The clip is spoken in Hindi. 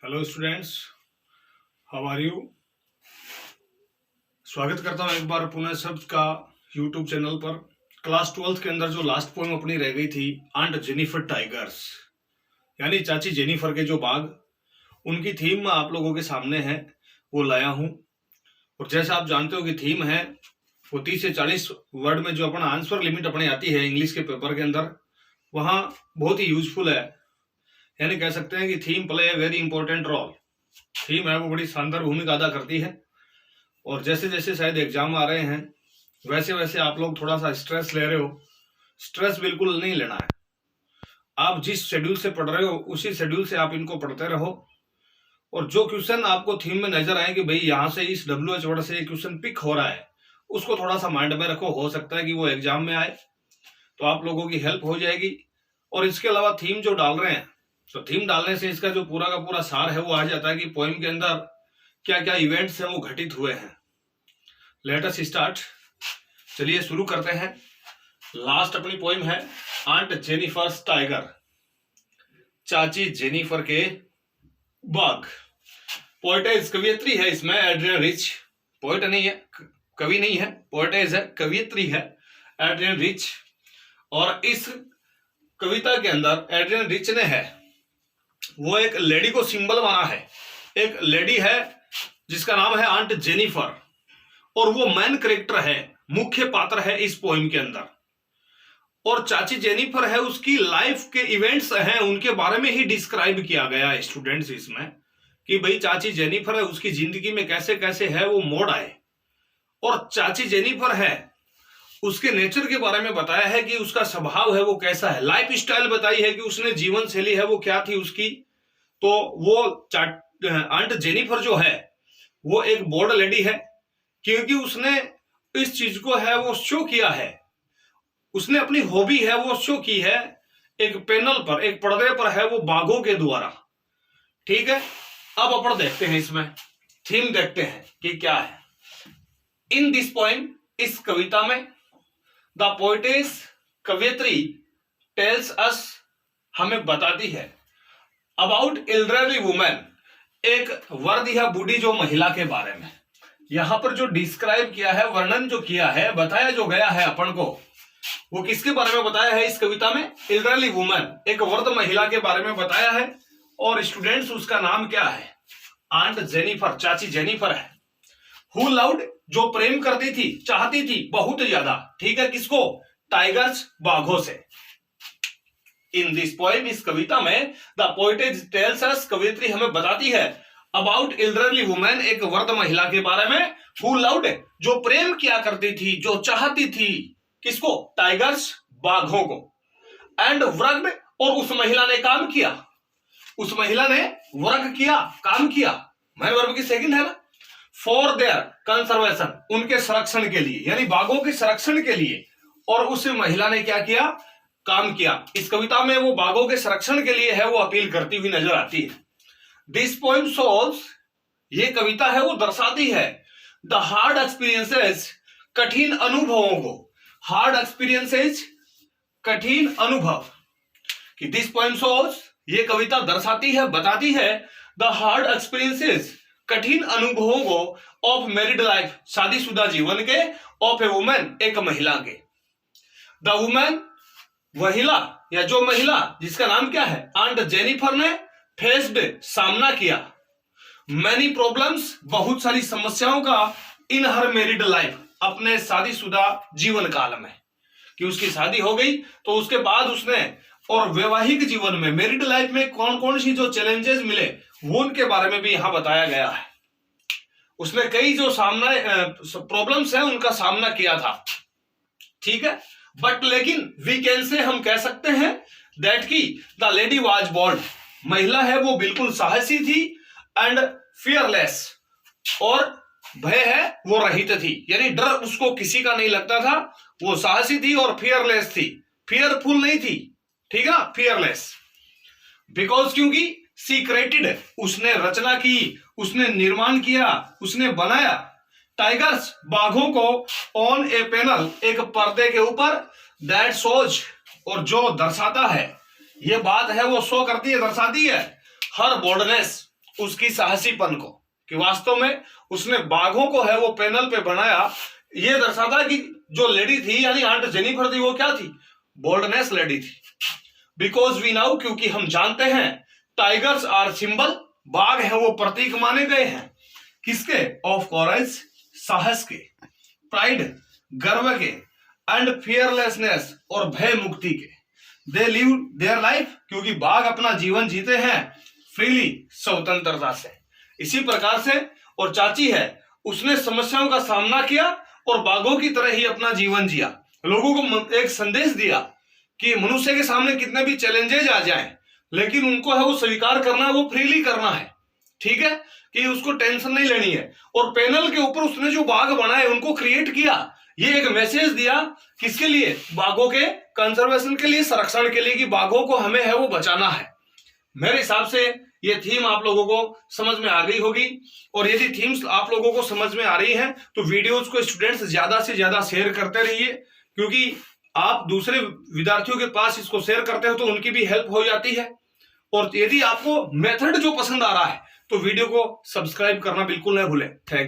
Hello students, how are you. स्वागत करता हूं एक बार पुनः शब्द का यूट्यूब चैनल पर। क्लास 12th के अंदर जो लास्ट पोएम अपनी रह गई थी, आंट जेनिफर टाइगर्स, यानी चाची जेनिफर के जो बाघ, उनकी थीम आप लोगों के सामने है, वो लाया हूं। और जैसा आप जानते हो कि थीम है वो 30 से 40 वर्ड में जो अपना आंसर लिमिट अपनी आती है इंग्लिश के पेपर के अंदर, वहां बहुत ही यूजफुल है। यानी कह सकते हैं कि theme play a very important role. Theme है वो बड़ी शानदार भूमिका अदा करती है। और जैसे जैसे शायद एग्जाम आ रहे हैं वैसे वैसे आप लोग थोड़ा सा स्ट्रेस ले रहे हो। स्ट्रेस बिल्कुल नहीं लेना है। आप जिस शेड्यूल से पढ़ रहे हो उसी शेड्यूल से आप इनको पढ़ते रहो। और जो क्वेश्चन आपको थीम में नजर आए कि भाई यहाँ से इस WH वर्ड से क्वेश्चन पिक हो रहा है, उसको थोड़ा सा माइंड में रखो। हो सकता है कि वो एग्जाम में आए, तो आप लोगों की हेल्प हो जाएगी। और इसके अलावा थीम जो डाल रहे हैं, तो थीम डालने से इसका जो पूरा का पूरा सार है वो आ जाता है कि पोएम के अंदर क्या क्या इवेंट्स हैं वो घटित हुए हैं। Let us start. चलिए शुरू करते हैं। लास्ट अपनी पोएम है आंट जेनिफर्स टाइगर, चाची जेनिफर के बाघ। पोएटेज कवियत्री है इसमें एड्रियन रिच। पोएट नहीं है, कवि नहीं है, पोएटेज है, कवियत्री है एड्रियन रिच। और इस कविता के अंदर एड्रियन रिच ने है वो एक लेडी को सिंबल माना है। एक लेडी है जिसका नाम है आंट जेनिफर, और वो मेन कैरेक्टर है, मुख्य पात्र है इस पोएम के अंदर। और चाची जेनिफर है, उसकी लाइफ के इवेंट्स हैं उनके बारे में ही डिस्क्राइब किया गया है स्टूडेंट्स इसमें, कि भाई चाची जेनिफर है, उसकी जिंदगी में कैसे कैसे है वो मोड़ आए। और चाची जेनिफर है, उसके नेचर के बारे में बताया है कि उसका स्वभाव है वो कैसा है। लाइफ स्टाइल बताई है कि उसने जीवन शैली है वो क्या थी उसकी। तो वो आंट जेनिफर जो है वो एक बोल्ड लेडी है, क्योंकि उसने इस चीज को है वो शो किया है। उसने अपनी हॉबी है वो शो की है एक पैनल पर, एक पर्दे पर है वो बाघों के द्वारा। ठीक है, अब अपन देखते हैं इसमें थीम, देखते हैं कि क्या है इन दिस पोएम। इस कविता में द पोएटेस, कवियत्री, टेल्स अस, हमें बताती है अबाउट एल्डरली वुमेन, एक वृद्ध या बूढ़ी जो महिला के बारे में। यहां पर जो डिस्क्राइब किया है, वर्णन जो किया है, बताया जो गया है अपन को, वो किसके बारे में बताया है इस कविता में? एल्डरली वुमेन, एक वृद्ध महिला के बारे में बताया है। और स्टूडेंट्स उसका नाम क्या है? आंट जेनिफर, चाची जेनिफर है। हु लव्ड, जो प्रेम करती थी, चाहती थी बहुत ज्यादा। ठीक है, किसको? टाइगर्स, बाघों से। इन दिस पोएम, इस कविता में द पोएटेज टेल्स अस, कवियत्री हमें बताती है अबाउट एल्डरली वुमेन, एक वृद्ध महिला के बारे में। हु लव्ड, जो प्रेम किया करती थी, जो चाहती थी, किसको? टाइगर्स, बाघों को। एंड वर्कड, और उस महिला ने काम किया। उस महिला ने वर्क किया, काम किया, मैन वर्ब की सेकंड है ना। फॉर देयर कंजर्वेशन, उनके संरक्षण के लिए, यानी बाघों के संरक्षण के लिए। और उस महिला ने क्या किया? काम किया। इस कविता में वो बाघों के संरक्षण के लिए है वो अपील करती हुई नजर आती है। दिस पोएम शोज, ये कविता है वो दर्शाती है द हार्ड एक्सपीरियंसेस, कठिन अनुभवों को। हार्ड एक्सपीरियंसेस, कठिन अनुभव। कि दिस पोएम शोज, ये कविता दर्शाती है, बताती है द हार्ड एक्सपीरियंसेस, कठिन अनुभवों को ऑफ मैरिड लाइफ, शादीशुदा जीवन के, ऑफ ए वुमेन, एक महिला के। द वुमेन, महिला या जो महिला जिसका नाम क्या है? आंट जेनिफर ने फेस्ड, सामना किया, मैनी प्रॉब्लम्स, बहुत सारी समस्याओं का, इन हर मैरिड लाइफ, अपने शादीशुदा जीवन काल में। कि उसकी शादी हो गई तो उसके बाद उसने, और वैवाहिक जीवन में, मैरिड लाइफ में कौन कौन सी जो चैलेंजेस मिले वो उनके बारे में भी यहां बताया गया है। उसने कई जो सामना प्रॉब्लम्स हैं उनका सामना किया था। ठीक है, बट लेकिन वी कैन से, हम कह सकते हैं दैट की द लेडी वाज बोल्ड, महिला है वो बिल्कुल साहसी थी। एंड फियरलेस, और भय है वो रहित थी, यानी डर उसको किसी का नहीं लगता था। वो साहसी थी और फियरलेस थी, फियरफुल नहीं थी। ठीक है ना, फियरलेस। बिकॉज, क्योंकि सी क्रिएटेड, उसने रचना की, उसने निर्माण किया, उसने बनाया टाइगर्स, बाघों को, ऑन ए पैनल, एक पर्दे के ऊपर, दैट शोज, और जो दर्शाता है, ये बात है वो शो करती है, दर्शाती है, हर बोल्डनेस, उसकी साहसीपन को, कि वास्तव में उसने बाघों को है वो पैनल पे बनाया, ये दर्शाता कि जो लेडी थी यानी आंट जेनिफर थी वो क्या थी, बोल्डनेस लेडी थी। बिकॉज वी नाउ, क्योंकि हम जानते हैं, टाइगर्स आर सिंबल, बाघ है वो प्रतीक माने गए हैं, किसके, ऑफ कॉरेज, साहस के, प्राइड, गर्व के, एंड फियरलेसनेस, और भय मुक्ति के। दे लिव देयर लाइफ, क्योंकि बाघ अपना जीवन जीते हैं फ्रीली, स्वतंत्रता से। इसी प्रकार से, और चाची है उसने समस्याओं का सामना किया और बाघों की तरह ही अपना जीवन जिया, लोगों को एक संदेश दिया कि मनुष्य के सामने कितने भी चैलेंजेस आ जाएं, लेकिन उनको है वो स्वीकार करना है, वो फ्रीली करना है, ठीक है, कि उसको टेंशन नहीं लेनी है। और पैनल के ऊपर उसने जो बाघ बनाए उनको क्रिएट किया, ये एक मैसेज दिया, किसके लिए, बाघों के कंजर्वेशन के लिए, संरक्षण के लिए, कि बाघों को हमें है वो बचाना है। मेरे हिसाब से ये थीम आप लोगों को समझ में आ गई होगी, और यदि थीम्स आप लोगों को समझ में आ रही हैं तो वीडियोस को स्टूडेंट्स ज्यादा से ज्यादा शेयर करते रहिए, क्योंकि आप दूसरे विद्यार्थियों के पास इसको शेयर करते हो तो उनकी भी हेल्प हो जाती है। और यदि आपको मेथड जो पसंद आ रहा है तो वीडियो को सब्सक्राइब करना बिल्कुल न भूलें। थैंक्स।